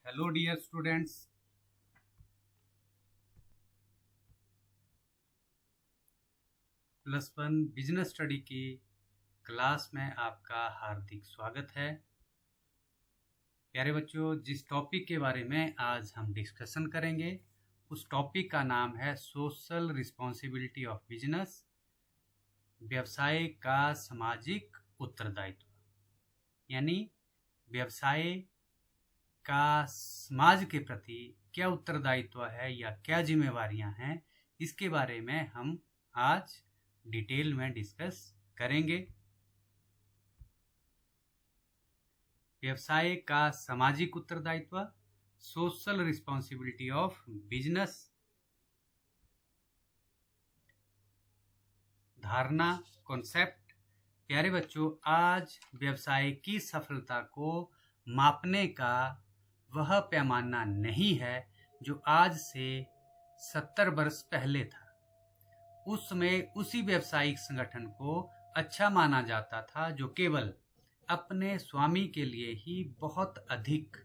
Hello dear students, +1 business study की class में आपका हार्दिक स्वागत है। प्यारे बच्चों, जिस टॉपिक के बारे में आज हम डिस्कशन करेंगे उस टॉपिक का नाम है सोशल रिस्पॉन्सिबिलिटी ऑफ बिजनेस, व्यवसाय का सामाजिक उत्तरदायित्व। यानी व्यवसाय का समाज के प्रति क्या उत्तरदायित्व है या क्या जिम्मेवारियां हैं, इसके बारे में हम आज डिटेल में डिस्कस करेंगे। व्यवसाय का सामाजिक उत्तरदायित्व, सोशल रिस्पॉन्सिबिलिटी ऑफ बिजनेस। धारणा, कॉन्सेप्ट। प्यारे बच्चों, आज व्यवसाय की सफलता को मापने का वह पैमाना नहीं है जो आज से 70 वर्ष पहले था। उस समय उसी व्यावसायिक संगठन को अच्छा माना जाता था जो केवल अपने स्वामी के लिए ही बहुत अधिक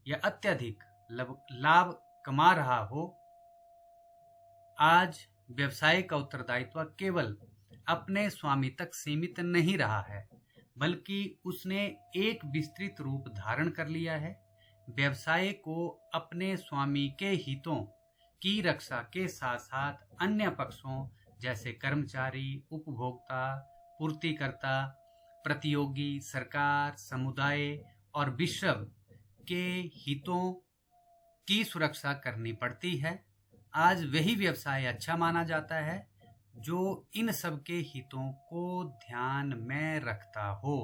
या अत्यधिक लाभ कमा रहा हो। आज व्यवसाय का उत्तरदायित्व केवल अपने स्वामी तक सीमित नहीं रहा है, बल्कि उसने एक विस्तृत रूप धारण कर लिया है। व्यवसाय को अपने स्वामी के हितों की रक्षा के साथ साथ अन्य पक्षों जैसे कर्मचारी, उपभोक्ता, पूर्तिकर्ता, प्रतियोगी, सरकार, समुदाय और विश्व के हितों की सुरक्षा करनी पड़ती है। आज वही व्यवसाय अच्छा माना जाता है जो इन सब के हितों को ध्यान में रखता हो।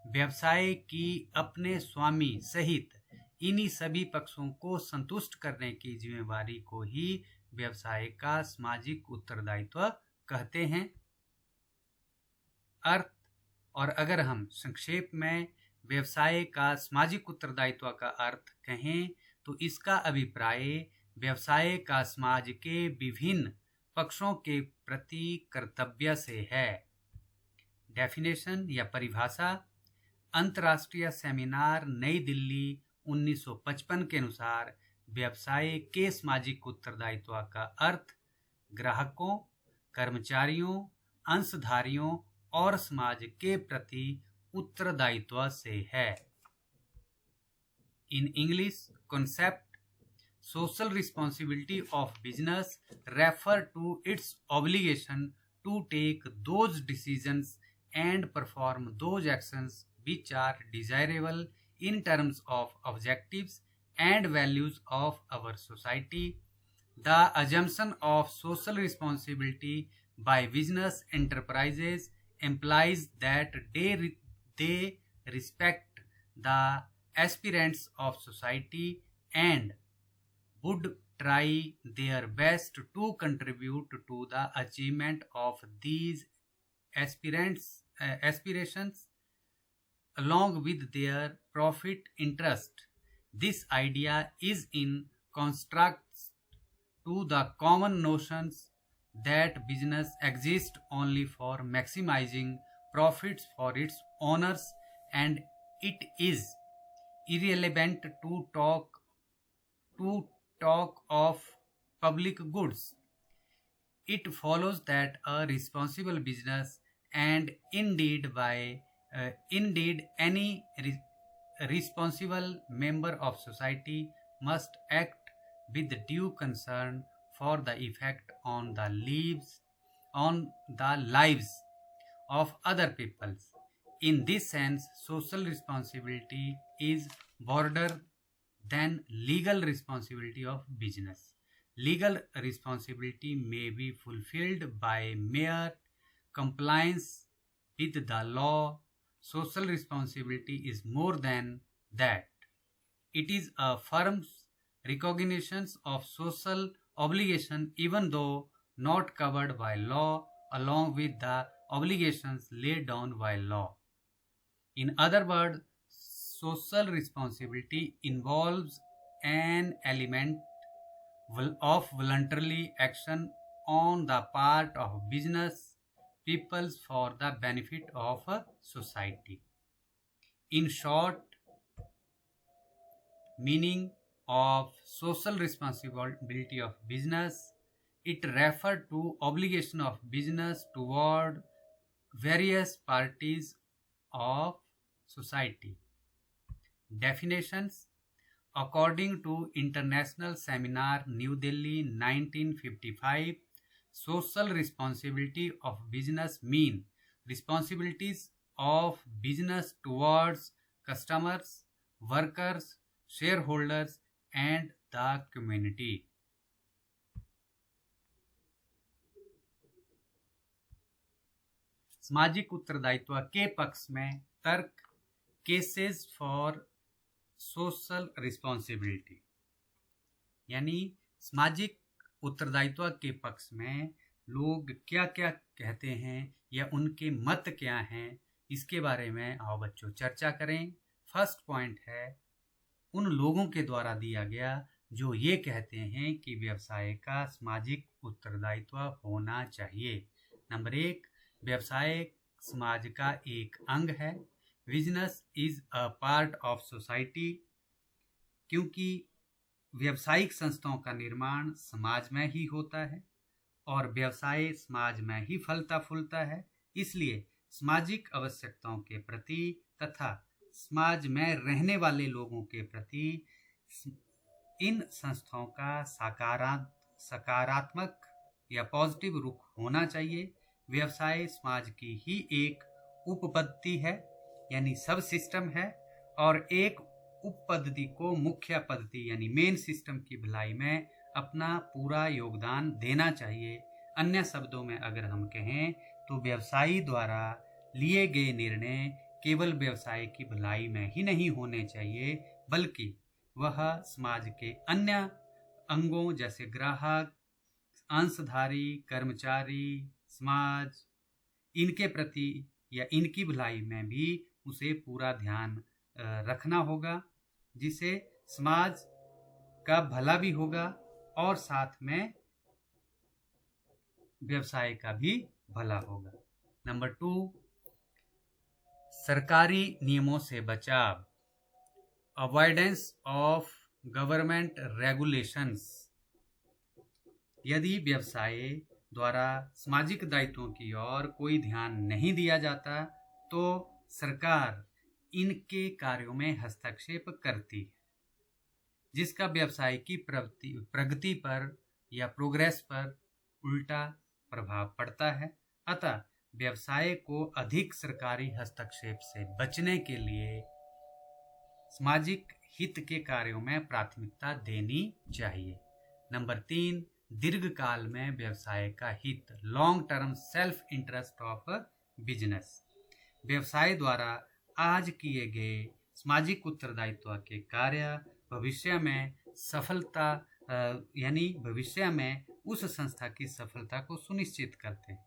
व्यवसाय की अपने स्वामी सहित इन्हीं सभी पक्षों को संतुष्ट करने की जिम्मेवारी को ही व्यवसाय का सामाजिक उत्तरदायित्व कहते हैं। अर्थ, और अगर हम संक्षेप में व्यवसाय का सामाजिक उत्तरदायित्व का अर्थ कहें तो इसका अभिप्राय व्यवसाय का समाज के विभिन्न पक्षों के प्रति कर्तव्य से है। डेफिनेशन या परिभाषा। अंतर्राष्ट्रीय सेमिनार नई दिल्ली 1955 के अनुसार व्यवसाय के सामाजिक उत्तरदायित्व का अर्थ ग्राहकों, कर्मचारियों, अंशधारियों और समाज के प्रति उत्तरदायित्व से है। In English, concept social responsibility of business refer to its obligation to take those decisions and perform those actions which are desirable in terms of objectives and values of our society. The assumption of social responsibility by business enterprises implies that they respect the aspirants of society and would try their best to contribute to the achievement of these aspirations along with their profit interest. This idea is in contrast to the common notions that business exists only for maximizing profits for its owners, and it is irrelevant to talk of public goods. It follows that a responsible business, and indeed any responsible member of society, must act with due concern for the effect on the lives of other peoples. In this sense, social responsibility is broader than legal responsibility of business. Legal responsibility may be fulfilled by mere compliance with the law. Social responsibility is more than that. It is a firm's recognition of social obligation even though not covered by law, along with the obligations laid down by law. In other words, social responsibility involves an element of voluntary action on the part of business people for the benefit of society. In short, meaning of social responsibility of business. It refers to obligation of business toward various parties of society. Definitions. According to International Seminar, New Delhi, 1955, social responsibility of business mean responsibilities of business towards customers, workers, shareholders, and the community. सामाजिक उत्तरदायित्व के पक्ष में तर्क, cases for social responsibility, यानी सामाजिक उत्तरदायित्व के पक्ष में लोग क्या क्या कहते हैं या उनके मत क्या हैं, इसके बारे में आओ बच्चों चर्चा करें। फर्स्ट पॉइंट है उन लोगों के द्वारा दिया गया जो ये कहते हैं कि व्यवसाय का सामाजिक उत्तरदायित्व होना चाहिए। नंबर 1, व्यवसाय समाज का एक अंग है। Business is a part of society, क्योंकि व्यावसायिक संस्थाओं का निर्माण समाज में ही होता है और व्यवसाय समाज में ही फलता फूलता है। इसलिए सामाजिक आवश्यकताओं के प्रति तथा समाज में रहने वाले लोगों के प्रति इन संस्थाओं का सकारात्मक या पॉजिटिव रुख होना चाहिए। व्यवसाय समाज की ही एक उपपद्धति है, यानी सब सिस्टम है, और एक उपपद्धति को मुख्य पद्धति यानी मेन सिस्टम की भलाई में अपना पूरा योगदान देना चाहिए। अन्य शब्दों में अगर हम कहें तो व्यवसायी द्वारा लिए गए निर्णय केवल व्यवसाय की भलाई में ही नहीं होने चाहिए, बल्कि वह समाज के अन्य अंगों जैसे ग्राहक, अंशधारी, कर्मचारी, समाज, इनके प्रति या इनकी भलाई में भी उसे पूरा ध्यान रखना होगा, जिससे समाज का भला भी होगा और साथ में व्यवसाय का भी भला होगा। नंबर 2, सरकारी नियमों से बचाव, अवॉइडेंस ऑफ गवर्नमेंट रेगुलेशंस। यदि व्यवसाय द्वारा सामाजिक दायित्वों की ओर कोई ध्यान नहीं दिया जाता तो सरकार इनके कार्यों में हस्तक्षेप करती है, जिसका व्यवसाय की प्रगति पर या प्रोग्रेस पर उल्टा प्रभाव पड़ता है। अतः व्यवसाय को अधिक सरकारी हस्तक्षेप से बचने के लिए सामाजिक हित के कार्यों में प्राथमिकता देनी चाहिए। नंबर 3, दीर्घकाल में व्यवसाय का हित, long term self interest of business. व्यवसाय द्वारा आज किए गए सामाजिक उत्तरदायित्व के कार्य भविष्य में सफलता यानी भविष्य में उस संस्था की सफलता को सुनिश्चित करते हैं।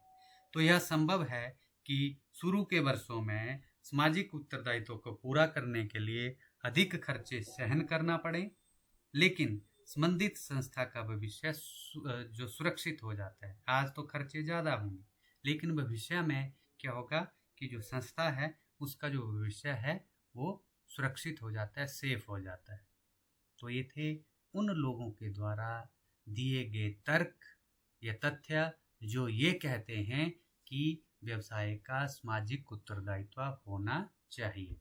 तो यह संभव है कि शुरू के वर्षों में सामाजिक उत्तरदायित्व को पूरा करने के लिए अधिक खर्चे सहन करना पड़े, लेकिन संबंधित संस्था का भविष्य जो सुरक्षित हो जाता है। आज तो खर्चे ज़्यादा होंगे, लेकिन भविष्य में क्या होगा कि जो संस्था है उसका जो भविष्य है वो सुरक्षित हो जाता है, सेफ हो जाता है। तो ये थे उन लोगों के द्वारा दिए गए तर्क या तथ्य जो ये कहते हैं कि व्यवसाय का सामाजिक उत्तरदायित्व होना चाहिए।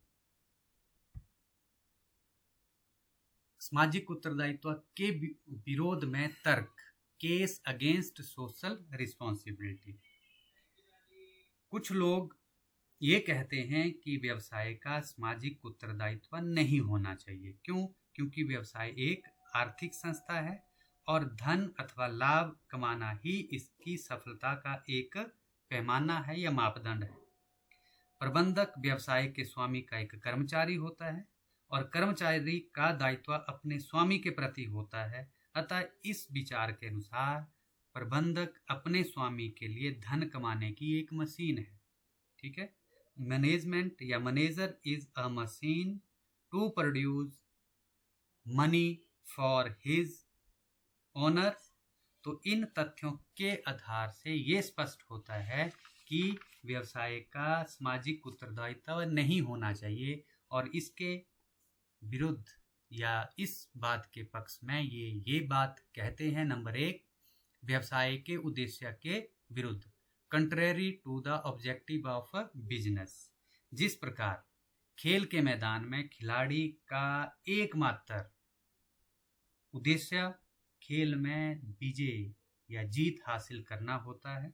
सामाजिक उत्तरदायित्व के विरोध में तर्क, केस अगेंस्ट सोशल रिस्पॉन्सिबिलिटी। कुछ लोग ये कहते हैं कि व्यवसाय का सामाजिक उत्तरदायित्व नहीं होना चाहिए। क्यों? क्योंकि व्यवसाय एक आर्थिक संस्था है और धन अथवा लाभ कमाना ही इसकी सफलता का एक पैमाना है या मापदंड है। प्रबंधक व्यवसाय के स्वामी का एक कर्मचारी होता है और कर्मचारी का दायित्व अपने स्वामी के प्रति होता है। अतः इस विचार के अनुसार प्रबंधक अपने स्वामी के लिए धन कमाने की एक मशीन है। ठीक है, मैनेजमेंट या manager is a machine to produce money for his owners. तो इन तथ्यों के आधार से ये स्पष्ट होता है कि व्यवसाय का सामाजिक उत्तरदायित्व नहीं होना चाहिए और इसके विरुद्ध या इस बात के पक्ष में ये बात कहते हैं, नंबर 1, व्यवसाय के उद्देश्य के विरुद्ध, contrary to the objective of business. जिस प्रकार खेल के मैदान में खिलाड़ी का एकमात्र उद्देश्य खेल में विजय या जीत हासिल करना होता है,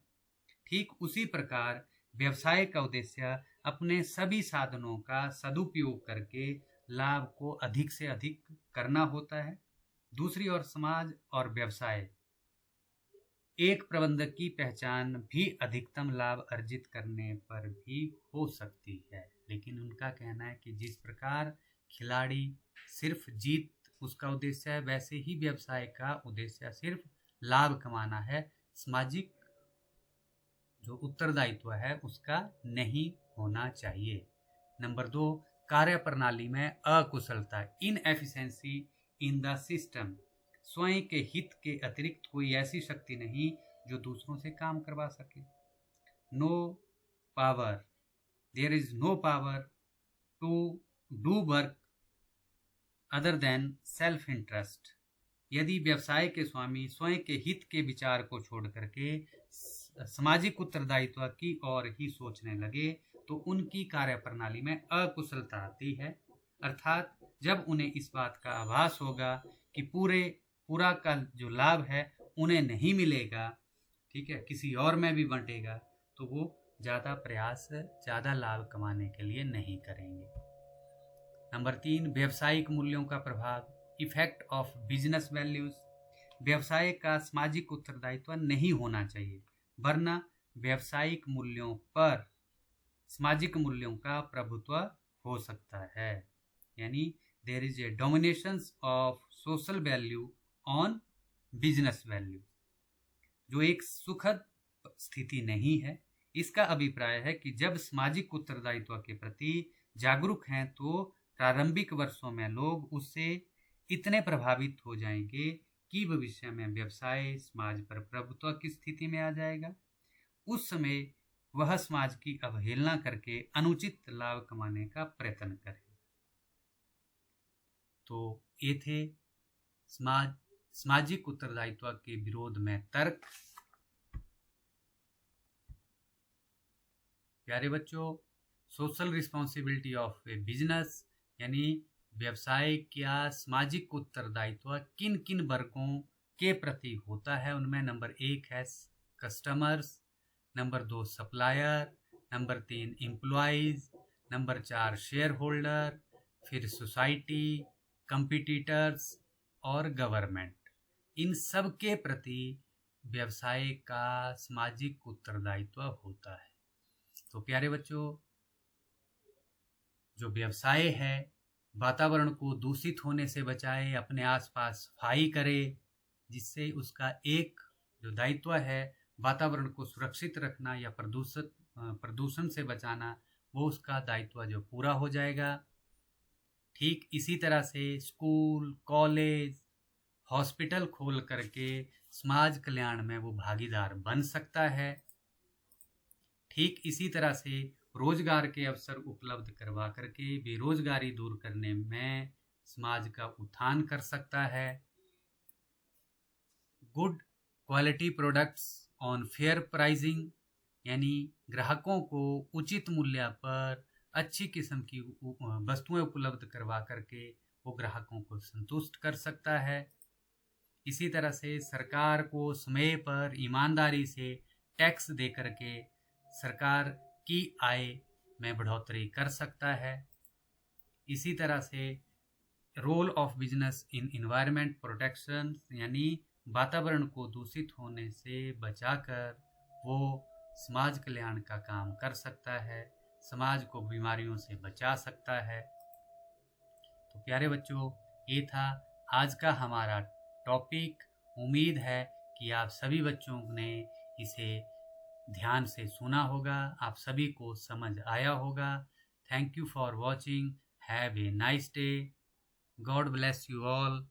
ठीक उसी प्रकार व्यवसाय का उद्देश्य अपने सभी साधनों का सदुपयोग करके लाभ को अधिक से अधिक करना होता है। दूसरी ओर समाज और व्यवसाय एक प्रबंधक की पहचान भी अधिकतम लाभ अर्जित करने पर भी हो सकती है, लेकिन उनका कहना है कि जिस प्रकार खिलाड़ी सिर्फ जीत उसका उद्देश्य है, वैसे ही व्यवसाय का उद्देश्य सिर्फ लाभ कमाना है, सामाजिक जो उत्तरदायित्व है उसका नहीं होना चाहिए। नंबर 2, कार्य प्रणाली में अकुशलता, इनएफिशिएंसी इन द सिस्टम। स्वयं के हित के अतिरिक्त कोई ऐसी शक्ति नहीं जो दूसरों से काम करवा सके। No power, there is no power to do work other than self interest. यदि व्यवसाय के स्वामी स्वयं के हित के विचार को छोड़ करके सामाजिक उत्तरदायित्व की ओर ही सोचने लगे तो उनकी कार्य प्रणाली में अकुशलता आती है, अर्थात जब उन्हें इस बात का आभास होगा कि पूरा का जो लाभ है उन्हें नहीं मिलेगा, ठीक है, किसी और में भी बंटेगा, तो वो ज़्यादा प्रयास ज़्यादा लाभ कमाने के लिए नहीं करेंगे। नंबर 3, व्यवसायिक मूल्यों का प्रभाव, इफेक्ट ऑफ बिजनेस वैल्यूज। व्यवसाय का सामाजिक उत्तरदायित्व नहीं होना चाहिए, वरना व्यवसायिक मूल्यों पर सामाजिक मूल्यों का प्रभुत्व हो सकता है, यानी there is a domination of social value on business value, जो एक सुखद स्थिति नहीं है। इसका अभिप्राय है कि जब सामाजिक उत्तरदायित्व के प्रति जागरूक हैं तो प्रारंभिक वर्षों में लोग उससे इतने प्रभावित हो जाएंगे कि भविष्य में व्यवसाय समाज पर प्रभुत्व की स्थिति में आ जाएगा। उस समय वह समाज की अवहेलना करके अनुचित लाभ कमाने का प्रयत्न करेगा। तो ये थे सामाजिक उत्तरदायित्व के विरोध में तर्क। प्यारे बच्चों, social responsibility of A business यानी व्यवसाय का सामाजिक उत्तरदायित्व किन किन वर्गों के प्रति होता है, उनमें नंबर 1 है customers, number 2 supplier, number 3 employees, number 4 share holder, फिर सोसाइटी, कंपटीटर्स और गवर्नमेंट। इन सब के प्रति व्यवसाय का सामाजिक उत्तरदायित्व होता है। तो प्यारे बच्चों, जो व्यवसाय है वातावरण को दूषित होने से बचाए, अपने आसपास सफाई करे, जिससे उसका एक जो दायित्व है वातावरण को सुरक्षित रखना या प्रदूषण से बचाना, वो उसका दायित्व जो पूरा हो जाएगा। ठीक इसी तरह से स्कूल, कॉलेज, हॉस्पिटल खोल करके समाज कल्याण में वो भागीदार बन सकता है। ठीक इसी तरह से रोजगार के अवसर उपलब्ध करवा करके बेरोजगारी दूर करने में समाज का उत्थान कर सकता है। Good quality products on fair pricing यानी ग्राहकों को उचित मूल्य पर अच्छी किस्म की वस्तुएं उपलब्ध करवा करके वो ग्राहकों को संतुष्ट कर सकता है। इसी तरह से सरकार को समय पर ईमानदारी से टैक्स दे करके सरकार की आय में बढ़ोतरी कर सकता है। इसी तरह से role of business in environment protection यानी वातावरण को दूषित होने से बचाकर वो समाज कल्याण का काम कर सकता है, समाज को बीमारियों से बचा सकता है। तो प्यारे बच्चों, ये था आज का हमारा टॉपिक। उम्मीद है कि आप सभी बच्चों ने इसे ध्यान से सुना होगा, आप सभी को समझ आया होगा। Thank you for watching. Have a nice day. God bless you all.